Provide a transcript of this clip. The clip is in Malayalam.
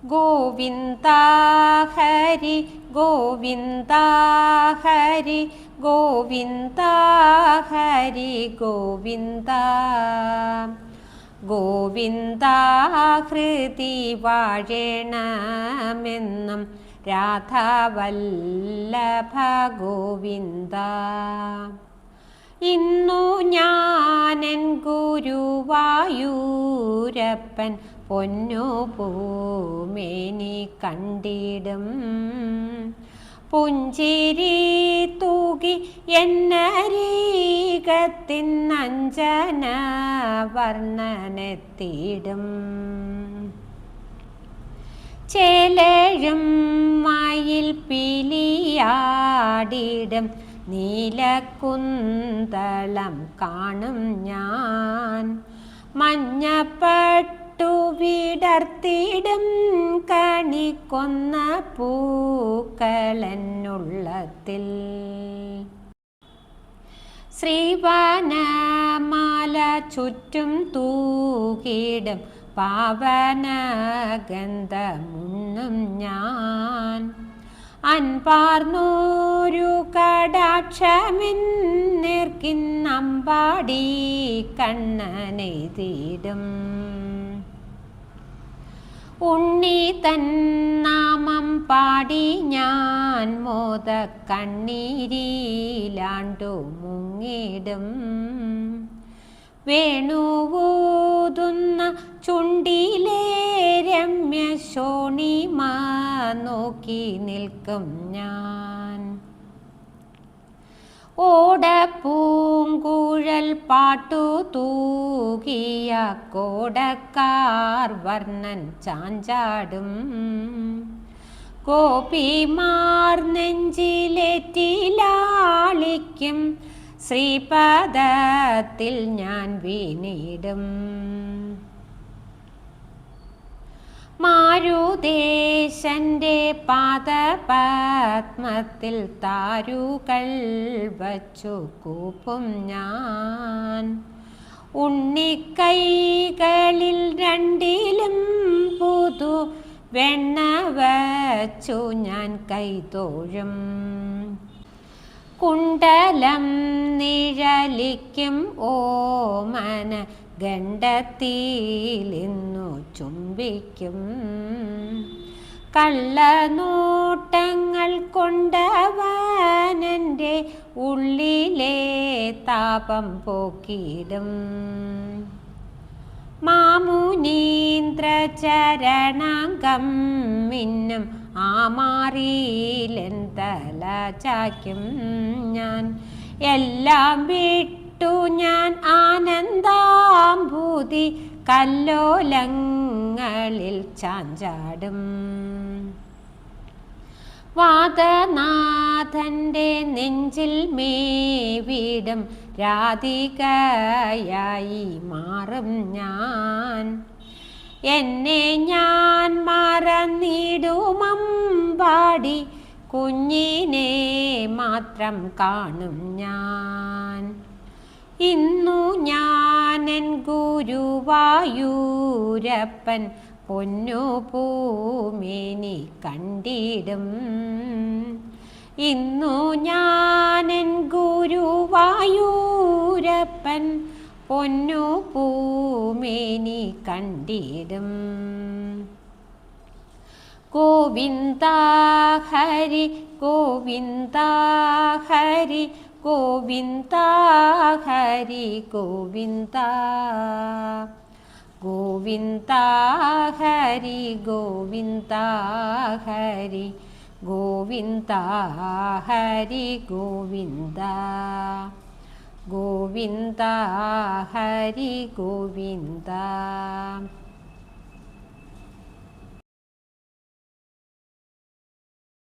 ഗോവിന്ദ ഹരി ഗോവിന്ദ ഹരി ഗോവിന്ദ ഹരി ഗോവിന്ദ ഗോവിന്ദ ഹൃദി വാഴണമെന്നും രാധാവല്ലഭ ഗോവിന്ദ. ഇന്നു ഞാനെൻ ഗുരുവായൂരപ്പൻ പൊന്നു പൂമേനി കണ്ടിടും. പുഞ്ചിരി തൂകി എന്നരീകത്തിന്നഞ്ജന വർണ്ണനെത്തിടും. ചേലഴും മയിൽ പിലിയാടിടും നീലക്കുന്തളം കാണും ഞാൻ. മഞ്ഞപ്പട്ടു വിടർത്തിടും കണിക്കൊന്ന പൂക്കളെന്നുള്ളത്തിൽ. ശ്രീവനമാല ചുറ്റും തൂകിടും പാവനഗന്ധമുണ്ണും ഞാൻ. അൻപാർന്നോരു കടാക്ഷമെന്നേർക്കിന്നമ്പാടി കണ്ണനെയ്തിടും. ഉണ്ണി തൻ നാമം പാടി ഞാൻ മോദക്കണ്ണീരിലാണ്ടു മുങ്ങിടും. വേണുവൂതുന്ന ചുണ്ടിലെ രമ്യ ശോണിമ നോക്കി നിൽക്കും ഞാൻ. ഓടപ്പൂങ്കുഴൽ പാട്ടു തൂകിയ കോടക്കാർ വർണ്ണൻ ചാഞ്ചാടും. ഗോപിമാർ നെഞ്ചിലേറ്റിലാളിക്കും ശ്രീപദത്തിൽ ഞാൻ വീണിടും. മാരുദേശന്റെ പാദപത്മത്തിൽ താരുകൾ വച്ചു കൂപ്പും ഞാൻ. ഉണ്ണിക്കൈകളിൽ രണ്ടിലും പുതു വെണ്ണ വച്ചു ഞാൻ കൈതോഴും. കുണ്ടലം നിഴലിക്കും ഓമന ഗണ്ഡത്തിലിന്നു ചുംബിക്കും. കള്ളനോട്ടങ്ങൾ കൊണ്ടവനെൻ്റെ ഉള്ളിലെ താപം പോക്കിടും. മാമുനീന്ദ്ര ചരണാംഗം മിന്നും ആമാറിയിലെൻ തല ചായ്ക്കും ഞാൻ. എല്ലാം വിട്ടു ഞാൻ ആനന്ദാംഭൂതി കല്ലോലങ്ങളിൽ ചാഞ്ചാടും. വാദനാഥന്റെ നെഞ്ചിൽ മേവിടും രാധികയായി മാറും ഞാൻ. എന്നെ ഞാൻ മറന്നിടുമമ്പാടി കുഞ്ഞിനെ മാത്രം കാണും ഞാൻ. ഇന്നു ഞാനെൻ ഗുരുവായൂരപ്പൻ പൊന്നു പൂമേനി കണ്ടിടും. ഇന്നു ഞാനെൻ ഗുരുവായൂരപ്പൻ പൊന്നു പൂമേനി കണ്ടിടും. ഗോവിന്ദ ഹരി ഗോവിന്ദ ഹരി ഗോവിന്ദ ഹരി ഗോവിന്ദ ഗോവിന്ദ ഹരി ഗോവിന്ദ ഹരി ഗോവിന്ദ ഹരി ഗോവിന്ദ ഗോവിന്ദ ഹരി ഗോവിന്ദ.